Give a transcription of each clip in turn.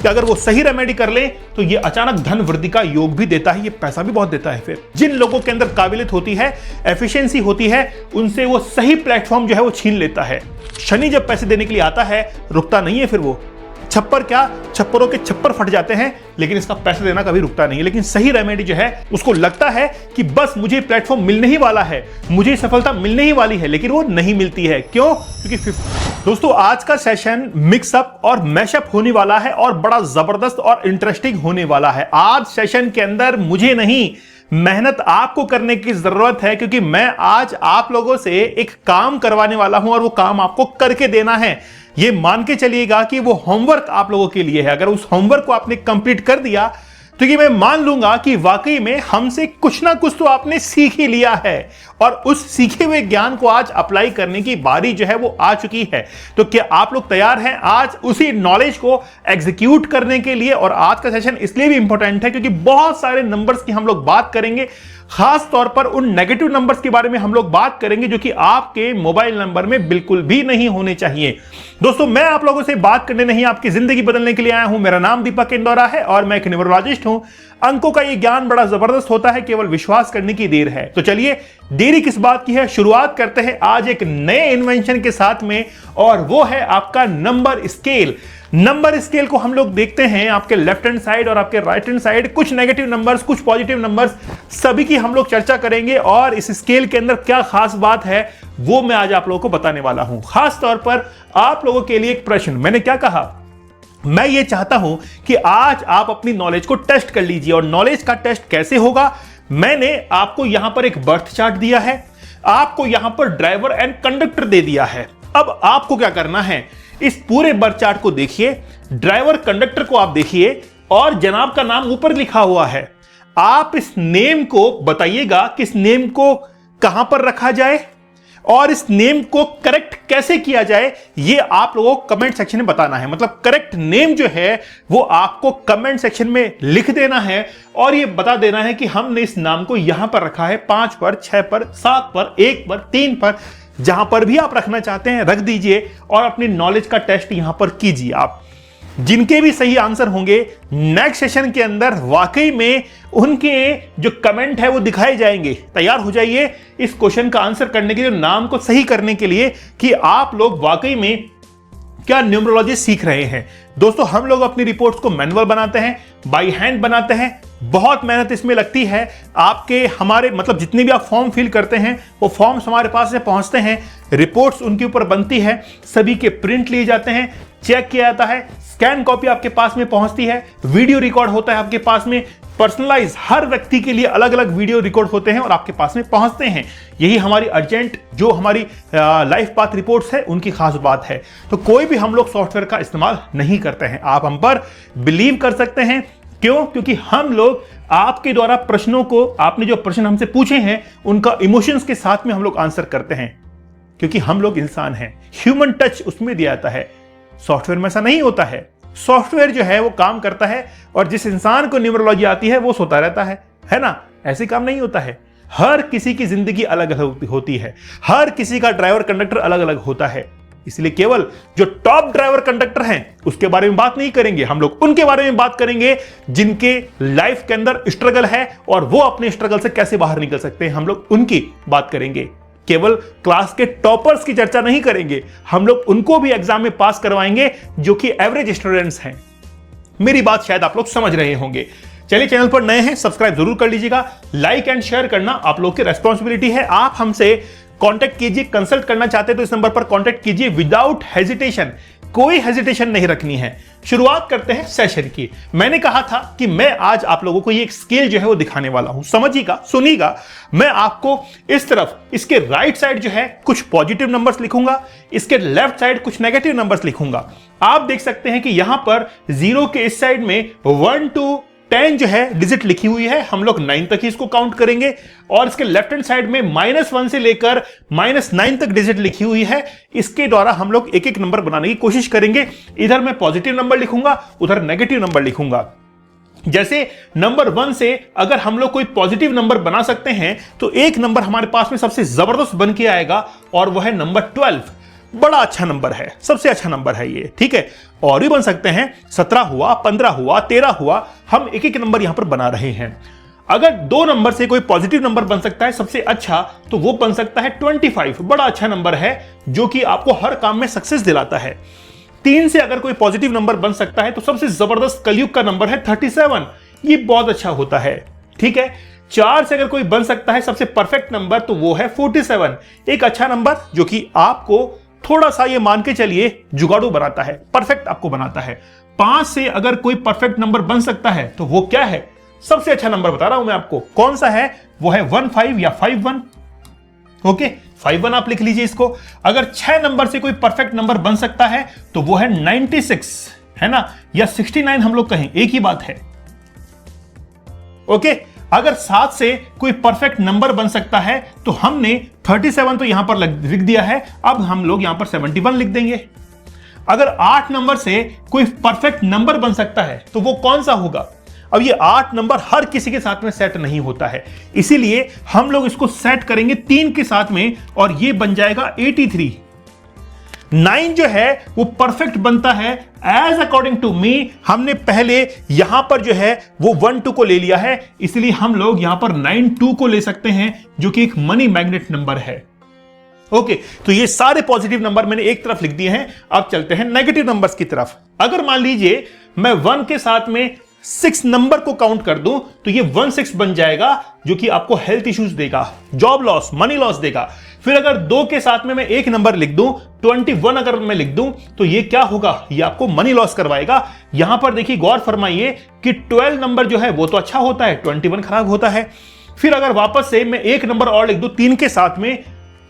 कि अगर वो सही रेमेडी कर ले तो ये अचानक धन वृद्धि का योग भी देता है, ये पैसा भी बहुत देता है। फिर जिन लोगों के अंदर काबिलियत होती है, एफिशिएंसी होती है, उनसे वो सही प्लेटफॉर्म जो है वो छीन लेता है। शनि जब पैसे देने के लिए आता है रुकता नहीं है, फिर वो छप्पर क्या, छप्परों के छप्पर फट जाते हैं, लेकिन इसका पैसा देना कभी रुकता नहीं है। लेकिन सही रेमेडी जो है उसको लगता है कि बस मुझे प्लेटफॉर्म मिलने ही वाला है, मुझे सफलता मिलने ही वाली है, लेकिन वो नहीं मिलती है। क्यों? क्योंकि दोस्तों आज का सेशन मिक्सअप और मैशअप होने वाला है और बड़ा जबरदस्त और इंटरेस्टिंग होने वाला है। आज सेशन के अंदर मुझे नहीं, मेहनत आपको करने की जरूरत है, क्योंकि मैं आज आप लोगों से एक काम करवाने वाला हूं और वो काम आपको करके देना है। ये मान के चलिएगा कि वो होमवर्क आप लोगों के लिए है। अगर उस होमवर्क को आपने कंप्लीट कर दिया तो ये मैं मान लूंगा कि वाकई में हमसे कुछ ना कुछ तो आपने सीख ही लिया है और उस सीखे हुए ज्ञान को आज अप्लाई करने की बारी जो है वो आ चुकी है। तो क्या आप लोग तैयार हैं आज उसी नॉलेज को एग्जीक्यूट करने के लिए? और आज का सेशन इसलिए भी इंपॉर्टेंट है क्योंकि बहुत सारे नंबर्स की हम लोग बात करेंगे, खास तौर पर उन नेगेटिव नंबर्स के बारे में हम लोग बात करेंगे जो कि आपके मोबाइल नंबर में बिल्कुल भी नहीं होने चाहिए। दोस्तों मैं आप लोगों से बात करने नहीं, आपकी जिंदगी बदलने के लिए आया हूं। मेरा नाम दीपक इंदौरा है और मैं एक न्यूमरोलॉजिस्ट हूं। अंकों का ये ज्ञान बड़ा जबरदस्त होता है, केवल विश्वास करने की देर है। तो चलिए देरी किस बात की है, शुरुआत करते हैं आज एक नए इन्वेंशन के साथ में, और वो है आपका नंबर स्केल। नंबर स्केल को हम लोग देखते हैं आपके लेफ्ट हैंड साइड और आपके राइट हैंड साइड, कुछ नेगेटिव नंबर्स, कुछ पॉजिटिव नंबर्स, सभी की हम लोग चर्चा करेंगे। और इस स्केल के अंदर क्या खास बात है वो मैं आज आप लोगों को बताने वाला हूं। खास तौर पर आप लोगों के लिए एक प्रश्न, मैंने क्या कहा, मैं ये चाहता हूं कि आज आप अपनी नॉलेज को टेस्ट कर लीजिए। और नॉलेज का टेस्ट कैसे होगा, मैंने आपको यहां पर एक बर्थ चार्ट दिया है, आपको यहां पर ड्राइवर एंड कंडक्टर दे दिया है। अब आपको क्या करना है, इस पूरे बर्थ चार्ट को देखिए, ड्राइवर कंडक्टर को आप देखिए और जनाब का नाम ऊपर लिखा हुआ है। आप इस नेम को बताइएगा कि इस नेम को कहां पर रखा जाए और इस नेम को करेक्ट कैसे किया जाए, ये आप लोगों को कमेंट सेक्शन में बताना है। मतलब करेक्ट नेम जो है वो आपको कमेंट सेक्शन में लिख देना है और ये बता देना है कि हमने इस नाम को यहां पर रखा है, 5 पर, 6 पर, 7 पर, 1 पर, 3 पर, जहां पर भी आप रखना चाहते हैं रख दीजिए और अपनी नॉलेज का टेस्ट यहां पर कीजिए। आप जिनके भी सही आंसर होंगे नेक्स्ट सेशन के अंदर वाकई में उनके जो कमेंट है वो दिखाए जाएंगे। तैयार हो जाइए इस क्वेश्चन का आंसर करने के लिए, नाम को सही करने के लिए, कि आप लोग वाकई में क्या न्यूमरोलॉजी सीख रहे हैं। दोस्तों हम लोग अपनी रिपोर्ट्स को मैनुअल बनाते हैं, बाई हैंड बनाते हैं, बहुत मेहनत इसमें लगती है। आपके हमारे मतलब जितने भी आप फॉर्म फिल करते हैं वो फॉर्म्स हमारे पास से पहुंचते हैं, रिपोर्ट्स उनके ऊपर बनती है, सभी के प्रिंट लिए जाते हैं, चेक किया जाता है, स्कैन कॉपी आपके पास में पहुंचती है, वीडियो रिकॉर्ड होता है आपके पास में, पर्सनलाइज हर व्यक्ति के लिए अलग अलग वीडियो रिकॉर्ड होते हैं और आपके पास में पहुंचते हैं। यही हमारी अर्जेंट जो हमारी लाइफ पाथ रिपोर्ट्स है उनकी खास बात है। तो कोई भी हम लोग सॉफ्टवेयर का इस्तेमाल नहीं करते हैं, आप हम पर बिलीव कर सकते हैं। क्यों? क्योंकि हम लोग आपके द्वारा प्रश्नों को, आपने जो प्रश्न हमसे पूछे हैं उनका इमोशंस के साथ में हम लोग आंसर करते हैं, क्योंकि हम लोग इंसान हैं, ह्यूमन टच उसमें दिया जाता है। सॉफ्टवेयर में ऐसा नहीं होता है। सॉफ्टवेयर जो है वो काम करता है और जिस इंसान को न्यूमरोलॉजी आती है वो सोता रहता है ना? ऐसे काम नहीं होता है। हर किसी की जिंदगी अलग अलग होती है, हर किसी का ड्राइवर कंडक्टर अलग अलग होता है। इसलिए केवल जो टॉप ड्राइवर कंडक्टर हैं उसके बारे में बात नहीं करेंगे, हम लोग उनके बारे में बात करेंगे जिनके लाइफ के अंदर स्ट्रगल है और वो अपने स्ट्रगल से कैसे बाहर निकल सकते हैं, हम लोग उनकी बात करेंगे। केवल क्लास के टॉपर्स की चर्चा नहीं करेंगे, हम लोग उनको भी एग्जाम में पास करवाएंगे जो कि एवरेज स्टूडेंट्स हैं। मेरी बात शायद आप लोग समझ रहे होंगे। चलिए चैनल पर नए हैं सब्सक्राइब जरूर कर लीजिएगा, लाइक एंड शेयर करना आप लोग की रेस्पॉन्सिबिलिटी है। आप हमसे कांटेक्ट कीजिए, कंसल्ट करना चाहते हैं तो इस नंबर पर कांटेक्ट कीजिए विदाउट हेजिटेशन, कोई हेजिटेशन नहीं रखनी है। शुरुआत करते हैं सेशन की। मैंने कहा था कि मैं आज आप लोगों को ये एक स्केल जो है वो दिखाने वाला हूं, समझिएगा, सुनिएगा। मैं आपको इस तरफ इसके राइट साइड जो है कुछ पॉजिटिव नंबर्स लिखूंगा, इसके लेफ्ट साइड कुछ नेगेटिव नंबर्स लिखूंगा। आप देख सकते हैं कि यहां पर 0 के इस साइड में 1 to 10 जो है डिजिट लिखी हुई है, हम लोग 9 तक ही इसको काउंट करेंगे। और इसके लेफ्ट हैंड साइड में -1 से लेकर -9 तक डिजिट लिखी हुई है, इसके द्वारा हम लोग एक एक नंबर बनाने की कोशिश करेंगे। इधर मैं पॉजिटिव नंबर लिखूंगा, उधर नेगेटिव नंबर लिखूंगा। जैसे नंबर 1 से अगर हम लोग कोई पॉजिटिव नंबर बना सकते हैं तो एक नंबर हमारे पास में सबसे जबरदस्त बन के आएगा और वह है नंबर 12। बड़ा अच्छा नंबर है, सबसे अच्छा नंबर है ये, ठीक है। और भी बन सकते हैं, 17 हुआ, 15 हुआ, 13 हुआ, हम एक एक नंबर यहां पर बना रहे हैं। अगर 2 नंबर से कोई पॉजिटिव नंबर बन सकता है सबसे अच्छा, तो वो बन सकता है 25, बड़ा अच्छा नंबर है जो कि आपको हर काम में सक्सेस दिलाता है। 3 से अगर कोई पॉजिटिव नंबर बन सकता है तो सबसे जबरदस्त कलयुग का नंबर है 37, ये बहुत अच्छा होता है, ठीक है। 4 से अगर कोई बन सकता है सबसे परफेक्ट नंबर तो वो है 47, एक अच्छा नंबर जो कि आपको थोड़ा सा ये मान के चलिए जुगाड़ू बनाता है, परफेक्ट आपको बनाता है। 5 से अगर कोई परफेक्ट नंबर बन सकता है तो वो क्या है, सबसे अच्छा नंबर बता रहा हूं मैं आपको, कौन सा है, वो है 15 या 51। ओके, 51 आप लिख लीजिए इसको। अगर 6 नंबर से कोई परफेक्ट नंबर बन सकता है तो वो है 96, है ना, या 69 हम लोग कहें, एक ही बात है। ओके, अगर 7 से कोई परफेक्ट नंबर बन सकता है तो हमने 37 तो यहां पर लिख दिया है, अब हम लोग यहां पर 71 लिख देंगे। अगर 8 नंबर से कोई परफेक्ट नंबर बन सकता है तो वो कौन सा होगा। अब ये 8 नंबर हर किसी के साथ में सेट नहीं होता है, इसीलिए हम लोग इसको सेट करेंगे 3 के साथ में और ये बन जाएगा 83। 9 जो है वो परफेक्ट बनता है एज अकॉर्डिंग टू मी। हमने पहले यहां पर जो है वो 1 2 को ले लिया है, इसलिए हम लोग यहां पर 9 2 को ले सकते हैं जो कि एक मनी मैग्नेट नंबर है। ओके, तो ये सारे पॉजिटिव नंबर मैंने एक तरफ लिख दिए हैं। अब चलते हैं नेगेटिव नंबर्स की तरफ। अगर मान लीजिए मैं 1 के साथ में 6 नंबर को काउंट कर दूं तो ये 16 बन जाएगा जो कि आपको हेल्थ इश्यूज देगा, जॉब लॉस, मनी लॉस देगा। फिर अगर 2 के साथ में मैं एक नंबर लिख दूं, 21 अगर मैं लिख दूं तो ये क्या होगा, ये आपको मनी लॉस करवाएगा। यहां पर देखिए गौर फरमाइए कि 12 नंबर जो है वो तो अच्छा होता है, 21 खराब होता है। फिर अगर वापस से मैं एक नंबर और लिख दूं 3 के साथ में,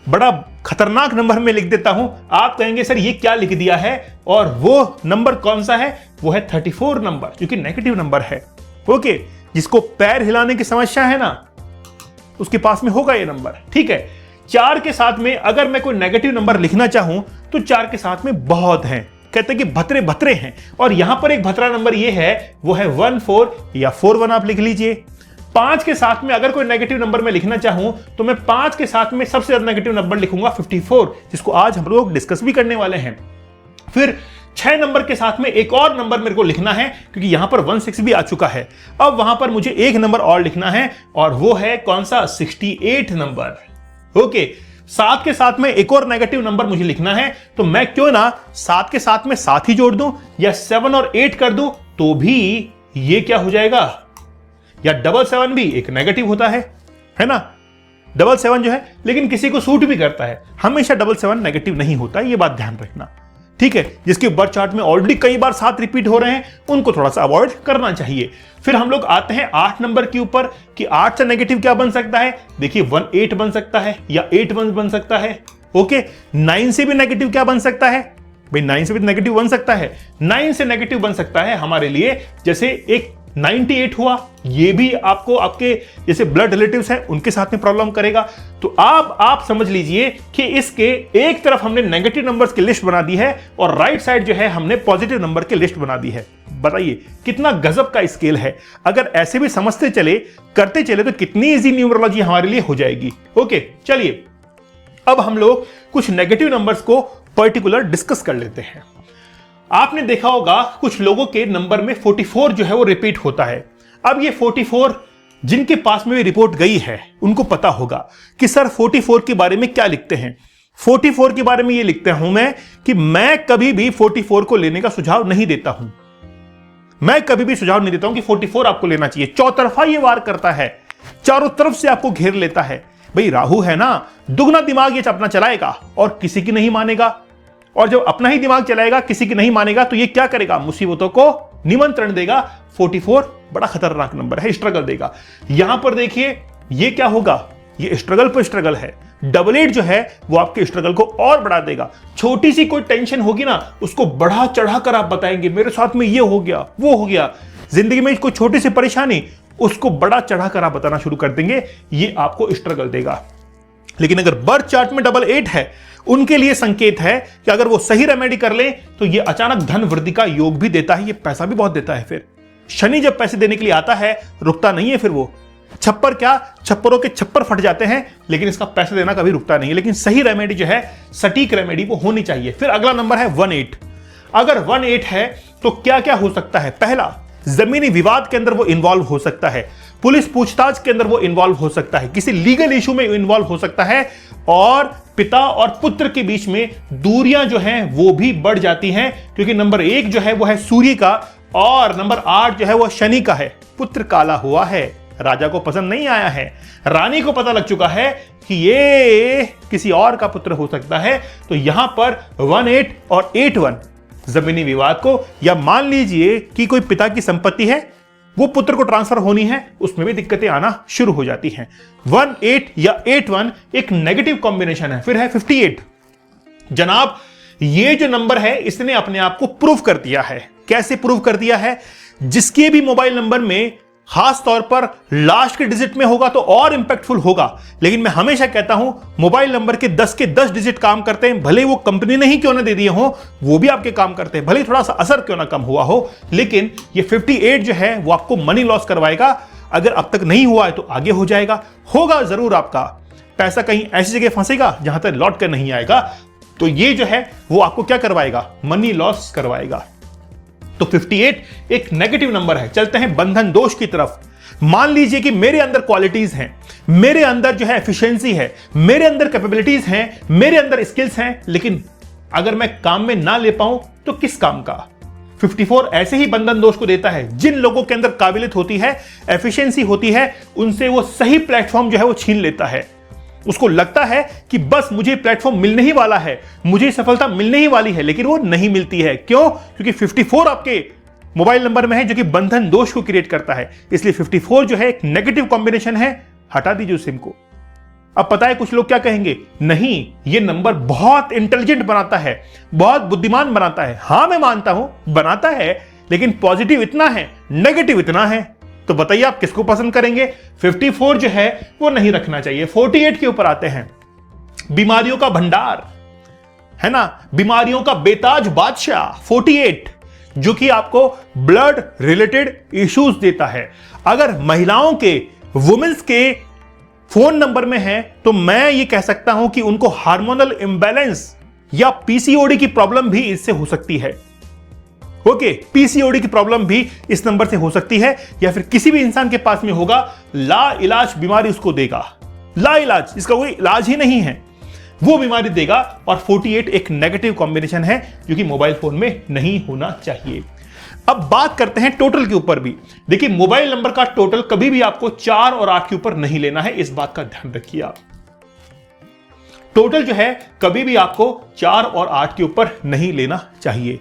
बड़ा खतरनाक नंबर में लिख देता हूं, आप कहेंगे सर ये क्या लिख दिया है, और वो नंबर कौन सा है, वो है 34 नंबर जो कि नेगेटिव नंबर है। ओके, जिसको पैर हिलाने की समस्या है ना, उसके पास में होगा ये नंबर, ठीक है। 4 के साथ में अगर मैं कोई नेगेटिव नंबर लिखना चाहूं तो 4 के साथ में बहुत हैं, कहते हैं कि भतरे भतरे हैं, और यहां पर एक भतरा नंबर ये है, वो है 14 या 41 आप लिख लीजिए। 5 के साथ में अगर कोई नेगेटिव नंबर मैं लिखना चाहूं तो मैं 5 के साथ में सबसे ज्यादा नेगेटिव नंबर लिखूंगा 54, जिसको आज हम लोग डिस्कस भी करने वाले हैं। फिर 6 नंबर के साथ में एक और नंबर मेरे को लिखना है, क्योंकि यहां पर 16 भी आ चुका है। अब वहां पर मुझे एक नंबर और लिखना है, और वो है कौन सा, 68 नंबर। ओके, 7 के साथ में एक और नेगेटिव नंबर मुझे लिखना है, तो मैं क्यों ना 7 के साथ में 7 ही जोड़ दूं, या 7 और 8 कर दूं, तो भी ये क्या हो जाएगा, या 77 भी एक नेगेटिव होता है ना। 77 जो है लेकिन किसी को सूट भी करता है, हमेशा 77 नेगेटिव नहीं होता, ये बात ध्यान रखना, ठीक है। जिसके बर्थ चार्ट में ऑलरेडी कई बार 7 रिपीट हो रहे हैं, उनको थोड़ा सा अवॉइड करना चाहिए। फिर हम लोग आते हैं 8 नंबर के ऊपर कि 8 से नेगेटिव क्या बन सकता है। देखिए 18 बन सकता है या 81 बन सकता है। ओके, 9 से भी नेगेटिव क्या बन सकता है भाई, 9 से भी नेगेटिव बन सकता है। 9 से नेगेटिव बन सकता है हमारे लिए जैसे एक 98 हुआ, ये भी आपको आपके जैसे ब्लड रिलेटिव्स हैं उनके साथ में प्रॉब्लम करेगा। तो आप समझ लीजिए कि इसके एक तरफ हमने नेगेटिव नंबर्स की लिस्ट बना दी है और राइट साइड जो है हमने पॉजिटिव नंबर की लिस्ट बना दी है। बताइए कितना गजब का स्केल है। अगर ऐसे भी समझते चले, करते चले, तो कितनी इजी न्यूमरोलॉजी हमारे लिए हो जाएगी। ओके, चलिए अब हम लोग कुछ नेगेटिव नंबर्स को पर्टिकुलर डिस्कस कर लेते हैं। आपने देखा होगा कुछ लोगों के नंबर में 44 जो है वो रिपीट होता है। अब ये 44 जिनके पास में भी रिपोर्ट गई है उनको पता होगा कि सर 44 के बारे में क्या लिखते हैं। 44 के बारे में ये लिखता हूं मैं कि मैं कभी भी 44 को लेने का सुझाव नहीं देता हूं। मैं कभी भी सुझाव नहीं देता हूं कि 44 आपको लेना चाहिए। चौतरफा ये वार करता है, चारों तरफ से आपको घेर लेता है। भाई राहु है ना, दुगना दिमाग ये अपना चलाएगा और किसी की नहीं मानेगा, और जब अपना ही दिमाग चलाएगा किसी की नहीं मानेगा तो ये क्या करेगा, मुसीबतों को निमंत्रण देगा। 44 बड़ा खतरनाक नंबर है, स्ट्रगल देगा। यहां पर देखिए ये क्या होगा, ये स्ट्रगल पर स्ट्रगल है। 88 जो है वो आपके स्ट्रगल को और बढ़ा देगा। छोटी सी कोई टेंशन होगी ना, उसको बढ़ा चढ़ा कर आप बताएंगे मेरे साथ में ये हो गया वो हो गया। जिंदगी में कोई छोटी सी परेशानी, उसको बड़ा चढ़ा कर आप बताना शुरू कर देंगे, ये आपको स्ट्रगल देगा। लेकिन अगर बर्थ चार्ट में 88 है, उनके लिए संकेत है कि अगर वो सही रेमेडी कर ले तो ये अचानक धन वृद्धि का योग भी देता है, ये पैसा भी बहुत देता है। फिर शनि जब पैसे देने के लिए आता है रुकता नहीं है, फिर वो छप्पर क्या, छप्परों के छप्पर फट जाते हैं, लेकिन इसका पैसा देना कभी रुकता नहीं है। लेकिन सही रेमेडी जो है, सटीक रेमेडी वो होनी चाहिए। फिर अगला नंबर है 18। अगर 18 है तो क्या क्या हो सकता है? पहला, जमीनी विवाद के अंदर वो इन्वॉल्व हो सकता है, पुलिस पूछताछ के अंदर वो इन्वॉल्व हो सकता है, किसी लीगल इशू में इन्वॉल्व हो सकता है, और पिता और पुत्र के बीच में दूरियां जो हैं वो भी बढ़ जाती हैं, क्योंकि नंबर 1 जो है वो है सूर्य का और नंबर 8 जो है वो शनि का है। पुत्र काला हुआ है, राजा को पसंद नहीं आया है, रानी को पता लग चुका है कि ये किसी और का पुत्र हो सकता है। तो यहां पर 18 और 81 जमीनी विवाद को, या मान लीजिए कि कोई पिता की संपत्ति है वो पुत्र को ट्रांसफर होनी है, उसमें भी दिक्कतें आना शुरू हो जाती हैं। 18 या 81 एक नेगेटिव कॉम्बिनेशन है। फिर है 58। जनाब, ये जो नंबर है इसने अपने आप को प्रूव कर दिया है। कैसे प्रूव कर दिया है? जिसके भी मोबाइल नंबर में खास तौर पर लास्ट के डिजिट में होगा तो और इंपैक्टफुल होगा। लेकिन मैं हमेशा कहता हूं, मोबाइल नंबर के 10 डिजिट काम करते हैं, भले वो कंपनी ने ही क्यों ना दे दिए हो, वो भी आपके काम करते हैं, भले थोड़ा सा असर क्यों ना कम हुआ हो। लेकिन ये 58 जो है वो आपको मनी लॉस करवाएगा। अगर अब तक नहीं हुआ है तो आगे हो जाएगा, होगा जरूर। आपका पैसा कहीं ऐसी जगह फंसेगा जहां तक लौट कर नहीं आएगा, तो ये जो है वो आपको क्या करवाएगा? मनी लॉस करवाएगा। तो 58 एक नेगेटिव नंबर है। चलते हैं बंधन दोष की तरफ। मान लीजिए कि मेरे अंदर क्वालिटीज हैं, मेरे अंदर जो है एफिशिएंसी है, मेरे अंदर कैपेबिलिटीज हैं, मेरे अंदर स्किल्स हैं, लेकिन अगर मैं काम में ना ले पाऊं तो किस काम का? 54 ऐसे ही बंधन दोष को देता है। जिन लोगों के अंदर काबिलियत होती है, एफिशिएंसी होती है, उनसे वो सही प्लेटफॉर्म जो है वो छीन लेता है। उसको लगता है कि बस मुझे प्लेटफॉर्म मिलने ही वाला है, मुझे सफलता मिलने ही वाली है, लेकिन वो नहीं मिलती है। क्यों? क्योंकि 54 आपके मोबाइल नंबर में है, जो कि बंधन दोष को क्रिएट करता है। इसलिए 54 जो है एक नेगेटिव कॉम्बिनेशन है। हटा दीजिए सिम को। अब पता है कुछ लोग क्या कहेंगे? नहीं, ये नंबर बहुत इंटेलिजेंट बनाता है, बहुत बुद्धिमान बनाता है। हां, मैं मानता हूं बनाता है, लेकिन पॉजिटिव इतना है, नेगेटिव इतना है। तो बताइए आप किसको पसंद करेंगे? 54 जो है वो नहीं रखना चाहिए। 48 के ऊपर आते हैं। बीमारियों का भंडार है ना, बीमारियों का बेताज बादशाह 48, जो कि आपको ब्लड रिलेटेड इश्यूज देता है। अगर महिलाओं के, वुमेन्स के फोन नंबर में है तो मैं ये कह सकता हूं कि उनको हार्मोनल इंबैलेंस या पीसीओडी की प्रॉब्लम भी इससे हो सकती है। ओके, पीसीओडी की प्रॉब्लम भी इस नंबर से हो सकती है, या फिर किसी भी इंसान के पास में होगा, ला इलाज बीमारी उसको देगा। ला इलाज, इसका कोई इलाज ही नहीं है, वो बीमारी देगा। और 48 एक नेगेटिव कॉम्बिनेशन है, जो कि मोबाइल फोन में नहीं होना चाहिए। अब बात करते हैं टोटल के ऊपर भी। देखिए, मोबाइल नंबर का टोटल कभी भी आपको 4 और 8 के ऊपर नहीं लेना है, इस बात का ध्यान रखिए आप। टोटल जो है कभी भी आपको 4 और 8 के ऊपर नहीं लेना चाहिए।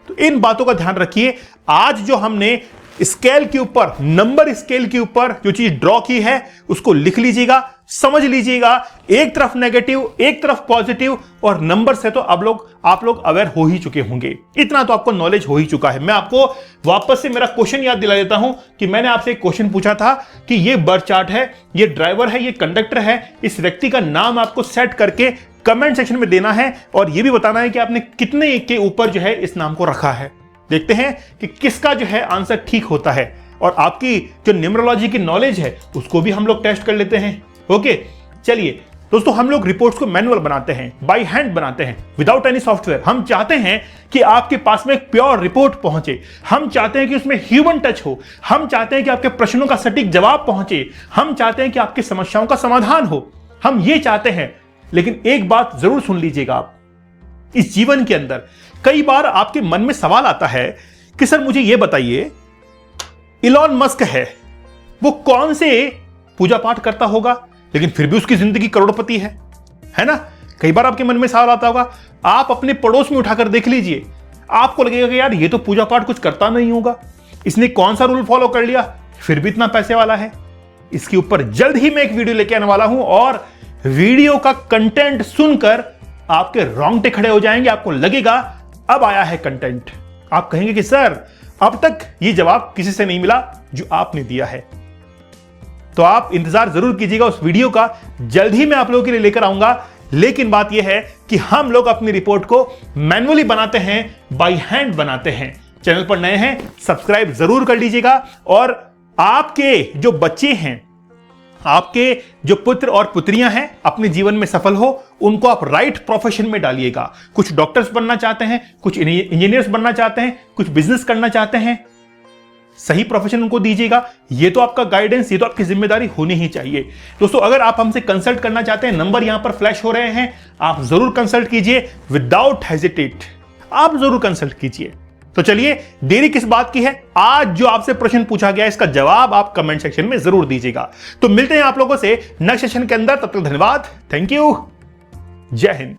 तो इन बातों का ध्यान रखिए। आज जो हमने स्केल के ऊपर, नंबर स्केल के ऊपर जो चीज ड्रॉ की है, उसको लिख लीजिएगा, समझ लीजिएगा। एक तरफ नेगेटिव, एक तरफ पॉजिटिव, और नंबर से तो आप लोग अवेयर हो ही चुके होंगे। इतना तो आपको नॉलेज हो ही चुका है। मैं आपको वापस से मेरा क्वेश्चन याद दिला देता हूं कि मैंने आपसे एक क्वेश्चन पूछा था कि ये बर्थ चार्ट है, ये ड्राइवर है, ये कंडक्टर है, इस व्यक्ति का नाम आपको सेट करके कमेंट सेक्शन में देना है, और यह भी बताना है कि आपने कितने के ऊपर जो है इस नाम को रखा है। देखते हैं कि किसका जो है आंसर ठीक होता है, और आपकी जो न्यूमरोलॉजी की नॉलेज है उसको भी हम लोग टेस्ट कर लेते हैं। ओके, चलिए दोस्तों, हम लोग रिपोर्ट्स को मैनुअल बनाते हैं, बाय हैंड बनाते हैं, विदाउट एनी सॉफ्टवेयर। हम चाहते हैं कि आपके पास में एक प्योर रिपोर्ट पहुंचे, हम चाहते हैं कि उसमें ह्यूमन टच हो, हम चाहते हैं कि आपके प्रश्नों का सटीक जवाब पहुंचे, हम चाहते हैं कि आपकी समस्याओं का समाधान हो, हम ये चाहते हैं। लेकिन एक बात जरूर सुन लीजिएगा आप, इस जीवन के अंदर कई बार आपके मन में सवाल आता है कि सर मुझे यह बताइए, इलॉन मस्क है, वो कौन से पूजा पाठ करता होगा, लेकिन फिर भी उसकी जिंदगी करोड़पति है ना? कई बार आपके मन में सवाल आता होगा। आप अपने पड़ोस में उठाकर देख लीजिए, आपको लगेगा कि यार ये तो पूजा पाठ कुछ करता नहीं होगा, इसने कौन सा रूल फॉलो कर लिया, फिर भी इतना पैसे वाला है। इसके ऊपर जल्द ही मैं एक वीडियो लेके आने वाला हूं, और वीडियो का कंटेंट सुनकर आपके रोंगटे खड़े हो जाएंगे। आपको लगेगा अब आया है कंटेंट। आप कहेंगे कि सर अब तक ये जवाब किसी से नहीं मिला जो आपने दिया है। तो आप इंतजार जरूर कीजिएगा उस वीडियो का, जल्द ही मैं आप लोगों के लिए लेकर आऊंगा। लेकिन बात यह है कि हम लोग अपनी रिपोर्ट को मैन्युअली बनाते हैं, बाय हैंड बनाते हैं। चैनल पर नए हैं, सब्सक्राइब जरूर कर लीजिएगा। और आपके जो बच्चे हैं आपके जो पुत्र और पुत्रियां हैं अपने जीवन में सफल हो, उनको आप राइट प्रोफेशन में डालिएगा। कुछ डॉक्टर्स बनना चाहते हैं, कुछ इंजीनियर्स बनना चाहते हैं, कुछ बिजनेस करना चाहते हैं, सही प्रोफेशन उनको दीजिएगा। ये तो आपका गाइडेंस, ये तो आपकी जिम्मेदारी होनी ही चाहिए। दोस्तों, अगर आप हमसे कंसल्ट करना चाहते हैं, नंबर यहां पर फ्लैश हो रहे हैं, आप जरूर कंसल्ट कीजिए विदाउट हेजिटेट, आप जरूर कंसल्ट कीजिए। तो चलिए, देरी किस बात की है, आज जो आपसे प्रश्न पूछा गया इसका जवाब आप कमेंट सेक्शन में जरूर दीजिएगा। तो मिलते हैं आप लोगों से नेक्स्ट सेशन के अंदर, तब तक धन्यवाद, थैंक यू, जय हिंद।